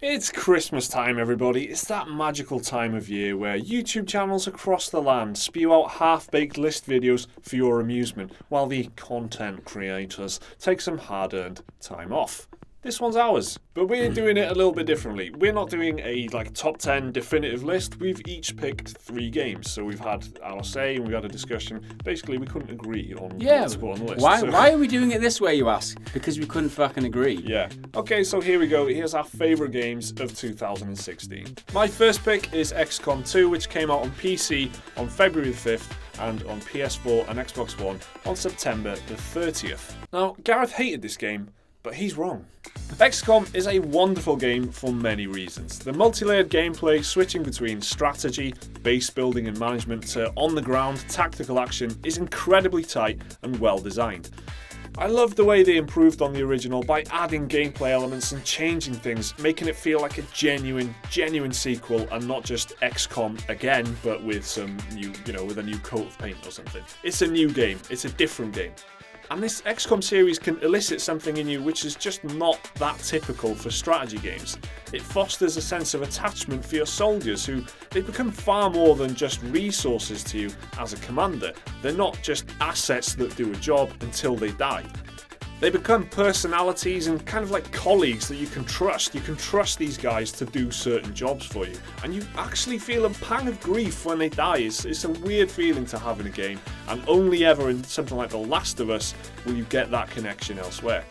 It's Christmas time, everybody. It's that magical time of year where YouTube channels across the land spew out half-baked list videos for your amusement, while the content creators take some hard-earned time off. This one's ours, but we're doing it a little bit differently. We're not doing a top 10 definitive list. We've each picked 3 games, so we've had our say and we had a discussion. Basically, we couldn't agree on what to put on the list. Why are we doing it this way, you ask? Because we couldn't fucking agree. Yeah. Okay, so here we go. Here's our favourite games of 2016. My first pick is XCOM 2, which came out on PC on February the 5th and on PS4 and Xbox One on September the 30th. Now, Gareth hated this game, but he's wrong. XCOM is a wonderful game for many reasons. The multi-layered gameplay, switching between strategy, base building and management to on-the-ground tactical action, is incredibly tight and well designed. I love the way they improved on the original by adding gameplay elements and changing things, making it feel like a genuine sequel and not just XCOM again, but with some new, with a new coat of paint or something. It's a new game. It's a different game. And this XCOM series can elicit something in you which is just not that typical for strategy games. It fosters a sense of attachment for your soldiers who, they become far more than just resources to you as a commander. They're not just assets that do a job until they die. They become personalities and kind of like colleagues that you can trust. You can trust these guys to do certain jobs for you. And you actually feel a pang of grief when they die. It's a weird feeling to have in a game. And only ever in something like The Last of Us will you get that connection elsewhere.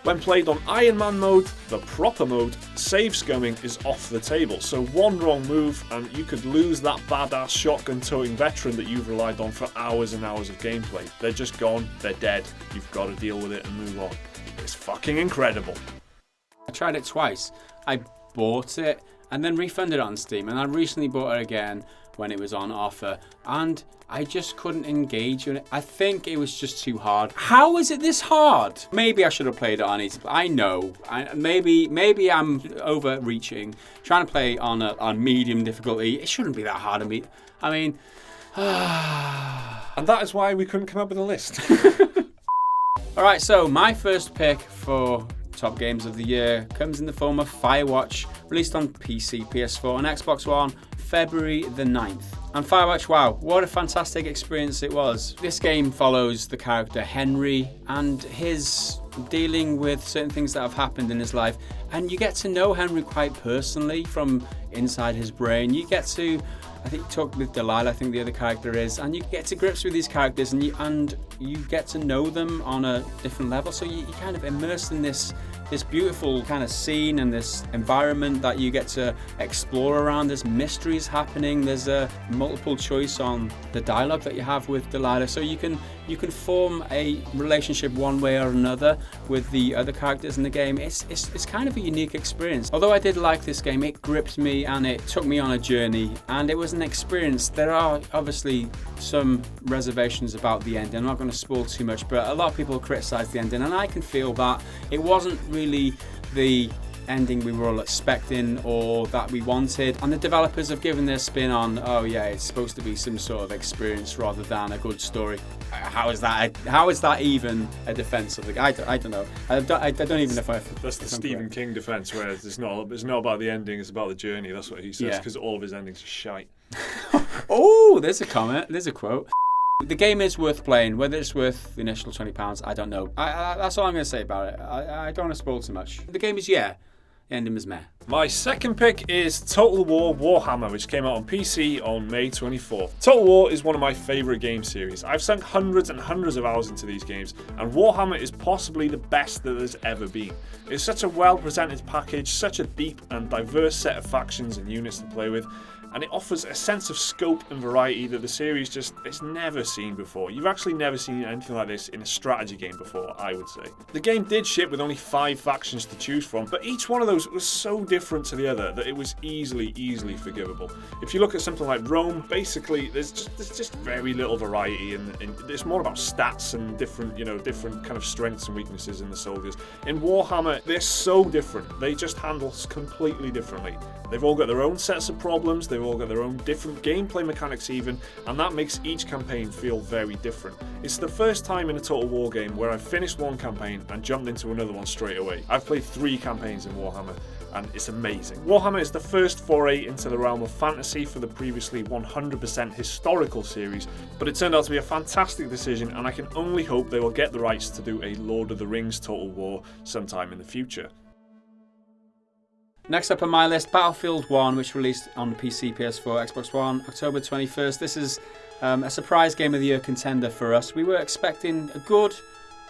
When played on Iron Man mode, the proper mode, save scumming is off the table. So one wrong move and you could lose that badass shotgun towing veteran that you've relied on for hours and hours of gameplay. They're just gone, they're dead, you've got to deal with it and move on. It's fucking incredible. I tried it twice. I bought it and then refunded it on Steam, and I recently bought it again when it was on offer, and I just couldn't engage in it. I think it was just too hard. How is it this hard? Maybe I should have played it on easy. I know. Maybe I'm overreaching. Trying to play on medium difficulty, it shouldn't be that hard to me. I mean, and that is why we couldn't come up with a list. All right, so my first pick for top games of the year comes in the form of Firewatch, released on PC, PS4 and Xbox One February the 9th. And Firewatch, wow, what a fantastic experience it was. This game follows the character Henry and his dealing with certain things that have happened in his life, and you get to know Henry quite personally from inside his brain. You get to, I think, talk with Delilah, I think the other character is, and you get to grips with these characters and you get to know them on a different level. So you kind of immersed in this beautiful kind of scene and this environment that you get to explore around. There's mysteries happening. There's a multiple choice on the dialogue that you have with Delilah, so you can form a relationship one way or another with the other characters in the game. It's kind of a unique experience. Although I did like this game, it gripped me and it took me on a journey, and it was an experience. There are obviously some reservations about the ending. I'm not going to spoil too much, but a lot of people criticize the ending, and I can feel that it wasn't really the ending we were all expecting or that we wanted, and the developers have given their spin on, oh yeah, it's supposed to be some sort of experience rather than a good story. How is that even a defense of the guy? I don't know. I don't even know if that's the Stephen King defense, where it's not about the ending, it's about the journey. That's what he says, because all of his endings are shite. Oh, there's a comment, there's a quote. The game is worth playing. Whether it's worth the initial £20, I don't know. That's all I'm going to say about it. I don't want to spoil too much. The game is, the ending is meh. My second pick is Total War Warhammer, which came out on PC on May 24th. Total War is one of my favourite game series. I've sunk hundreds and hundreds of hours into these games, and Warhammer is possibly the best that there's ever been. It's such a well-presented package, such a deep and diverse set of factions and units to play with, and it offers a sense of scope and variety that the series it's never seen before. You've actually never seen anything like this in a strategy game before, I would say. The game did ship with only 5 factions to choose from, but each one of those was so different to the other that it was easily forgivable. If you look at something like Rome, basically there's just very little variety, and it's more about stats and different kind of strengths and weaknesses in the soldiers. In Warhammer, they're so different. They just handle completely differently. They've all got their own sets of problems, they've all got their own different gameplay mechanics even, and that makes each campaign feel very different. It's the first time in a Total War game where I've finished one campaign and jumped into another one straight away. I've played 3 campaigns in Warhammer, and it's amazing. Warhammer is the first foray into the realm of fantasy for the previously 100% historical series, but it turned out to be a fantastic decision, and I can only hope they will get the rights to do a Lord of the Rings Total War sometime in the future. Next up on my list, Battlefield 1, which released on PC, PS4, Xbox One, October 21st. This is a surprise Game of the Year contender for us. We were expecting a good,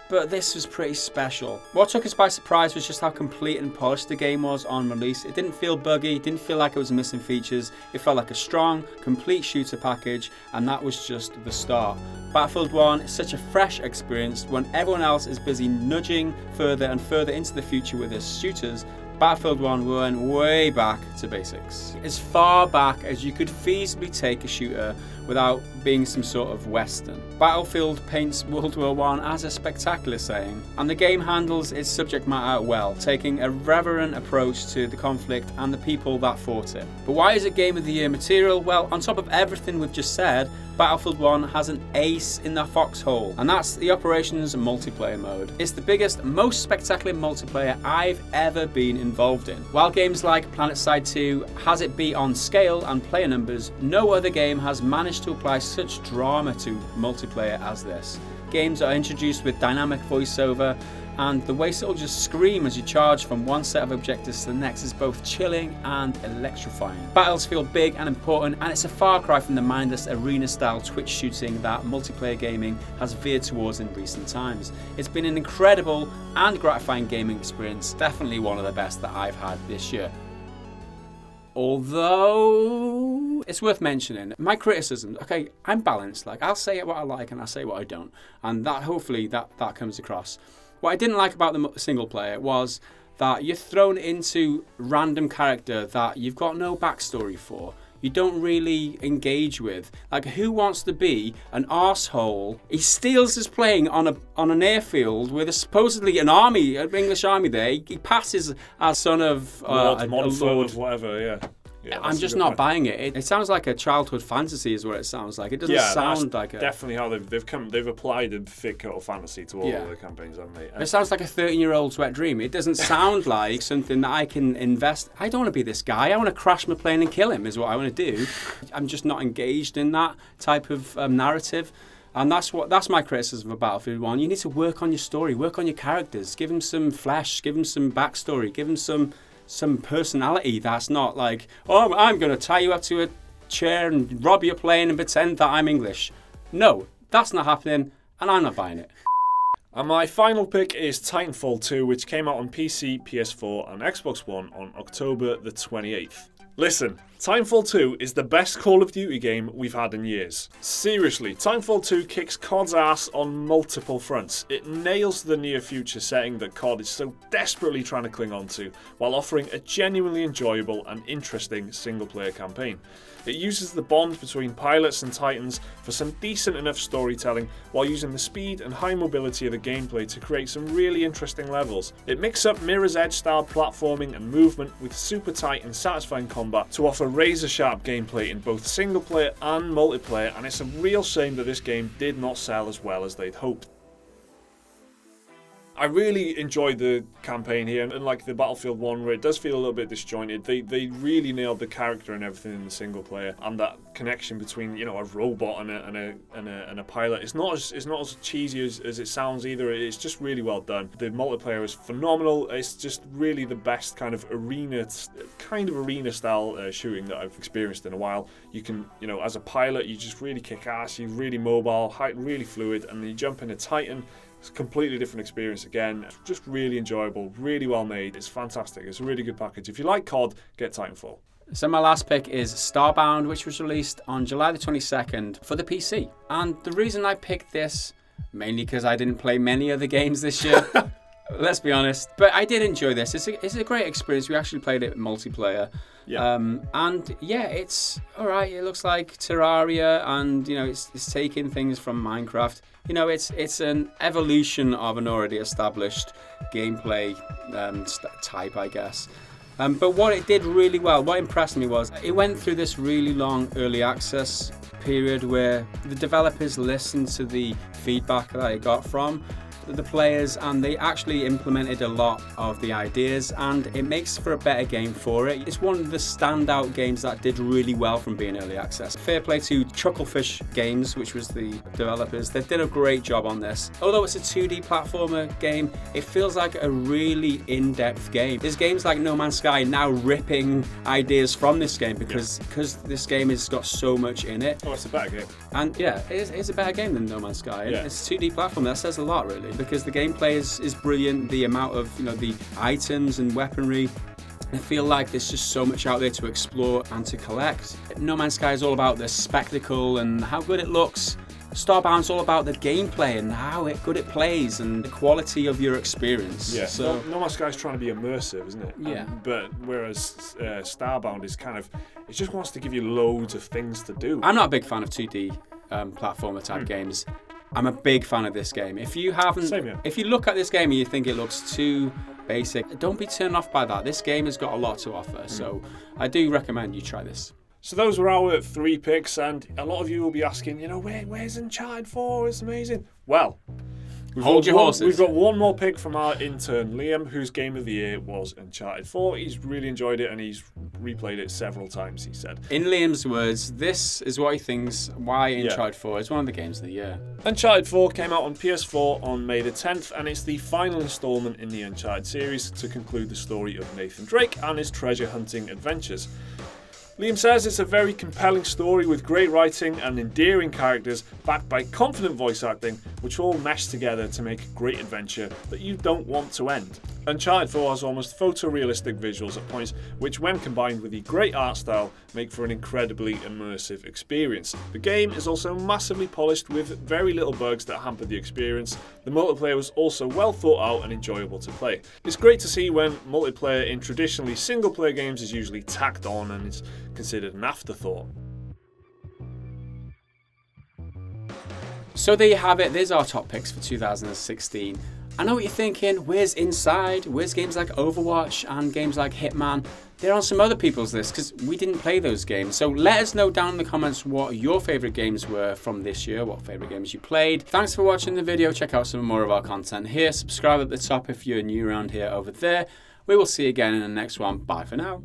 but this was pretty special. What took us by surprise was just how complete and polished the game was on release. It didn't feel buggy, it didn't feel like it was missing features. It felt like a strong, complete shooter package, and that was just the start. Battlefield 1 is such a fresh experience when everyone else is busy nudging further and further into the future with their shooters. Battlefield 1 went way back to basics. As far back as you could feasibly take a shooter without being some sort of western. Battlefield paints World War I as a spectacular saying, and the game handles its subject matter well, taking a reverent approach to the conflict and the people that fought it. But why is it Game of the Year material? Well, on top of everything we've just said, Battlefield 1 has an ace in the foxhole, and that's the Operations multiplayer mode. It's the biggest, most spectacular multiplayer I've ever been involved in. While games like PlanetSide 2 has it beat on scale and player numbers, no other game has managed to apply such drama to multiplayer as this. Games are introduced with dynamic voiceover, and the way it'll just scream as you charge from one set of objectives to the next is both chilling and electrifying. Battles feel big and important, and it's a far cry from the mindless arena-style twitch shooting that multiplayer gaming has veered towards in recent times. It's been an incredible and gratifying gaming experience, definitely one of the best that I've had this year. Although, it's worth mentioning, my criticisms, okay, I'm balanced. Like, I'll say what I like and I'll say what I don't. And that, hopefully, that comes across. What I didn't like about the single player was that you're thrown into random character that you've got no backstory for. You don't really engage with. Like, who wants to be an arsehole? He steals his plane on an airfield with supposedly an army, an English army there. He passes as son of Lord, Lord, whatever, yeah. I'm just not buying it. It sounds like a childhood fantasy is what it sounds like. It doesn't sound like a... definitely how they've applied a fictional fantasy to all of their campaigns, haven't they? It sounds like a 13-year-old's wet dream. It doesn't sound like something that I can invest. I don't want to be this guy. I want to crash my plane and kill him is what I want to do. I'm just not engaged in that type of narrative. And that's my criticism of Battlefield 1. You need to work on your story, work on your characters, give them some flesh, give them some backstory, give them some personality that's not like, oh, I'm going to tie you up to a chair and rob your plane and pretend that I'm English. No, that's not happening, and I'm not buying it. And my final pick is Titanfall 2, which came out on PC, PS4 and Xbox One on October the 28th. Listen, Titanfall 2 is the best Call of Duty game we've had in years. Seriously, Titanfall 2 kicks COD's ass on multiple fronts. It nails the near future setting that COD is so desperately trying to cling on to, while offering a genuinely enjoyable and interesting single-player campaign. It uses the bond between pilots and titans for some decent enough storytelling, while using the speed and high mobility of the gameplay to create some really interesting levels. It mixes up Mirror's Edge style platforming and movement with super tight and satisfying combat to offer razor-sharp gameplay in both single player and multiplayer, and it's a real shame that this game did not sell as well as they'd hoped. I really enjoyed the campaign here, and unlike the Battlefield 1 where it does feel a little bit disjointed, they really nailed the character and everything in the single player, and that connection between, you know, a robot and a pilot. It's not as cheesy as it sounds either. It's just really well done. The multiplayer is phenomenal. It's just really the best kind of arena style shooting that I've experienced in a while. You can, you know, as a pilot, you just really kick ass. You're really mobile, really fluid, and then you jump in a Titan. It's a completely different experience again. It's just really enjoyable, really well made. It's fantastic. It's a really good package. If you like COD, get Titanfall. So my last pick is Starbound, which was released on July the 22nd for the PC. And the reason I picked this, mainly because I didn't play many other games this year, let's be honest, but I did enjoy this. It's a great experience. We actually played it multiplayer. Yeah. And yeah, it's all right. It looks like Terraria, and you know, it's taking things from Minecraft. You know, it's an evolution of an already established gameplay type, I guess. But what it did really well, what impressed me was it went through this really long early access period where the developers listened to the feedback that I got from the players, and they actually implemented a lot of the ideas, and it makes for a better game for it. It's one of the standout games that did really well from being early access. Fair play to Chucklefish Games, which was the developers. They did a great job on this. Although it's a 2D platformer game, it feels like a really in-depth game. There's games like No Man's Sky now ripping ideas from this game because this game has got so much in it. Oh, it's a better game. And yeah, it's a better game than No Man's Sky. Yeah. It's a 2D platform. That says a lot, really, because the gameplay is brilliant. The amount of the items and weaponry. I feel like there's just so much out there to explore and to collect. No Man's Sky is all about the spectacle and how good it looks. Starbound's all about the gameplay and how good it plays and the quality of your experience. Yeah. So No Man's Sky's trying to be immersive, isn't it? Yeah. But whereas Starbound is kind of, it just wants to give you loads of things to do. I'm not a big fan of 2D platformer type games. I'm a big fan of this game. If you haven't, Same here. if you look at this game and you think it looks too basic, don't be turned off by that. This game has got a lot to offer, so I do recommend you try this. So those were our 3 picks, and a lot of you will be asking, where's Uncharted 4? It's amazing. Well, Hold your horses. We've got one more pick from our intern, Liam, whose game of the year was Uncharted 4. He's really enjoyed it, and he's replayed it several times, he said. In Liam's words, this is what he thinks why Uncharted 4 is one of the games of the year. Uncharted 4 came out on PS4 on May the 10th, and it's the final installment in the Uncharted series to conclude the story of Nathan Drake and his treasure hunting adventures. Liam says it's a very compelling story with great writing and endearing characters backed by confident voice acting, which all mesh together to make a great adventure that you don't want to end. Uncharted 4 has almost photorealistic visuals at points, which when combined with the great art style make for an incredibly immersive experience. The game is also massively polished with very little bugs that hamper the experience. The multiplayer was also well thought out and enjoyable to play. It's great to see when multiplayer in traditionally single player games is usually tacked on and is considered an afterthought. So there you have it. There's our top picks for 2016. I know what you're thinking. Where's Inside? Where's games like Overwatch and games like Hitman? They're on some other people's lists because we didn't play those games. So let us know down in the comments what your favourite games were from this year, what favourite games you played. Thanks for watching the video. Check out some more of our content here. Subscribe at the top if you're new around here over there. We will see you again in the next one. Bye for now.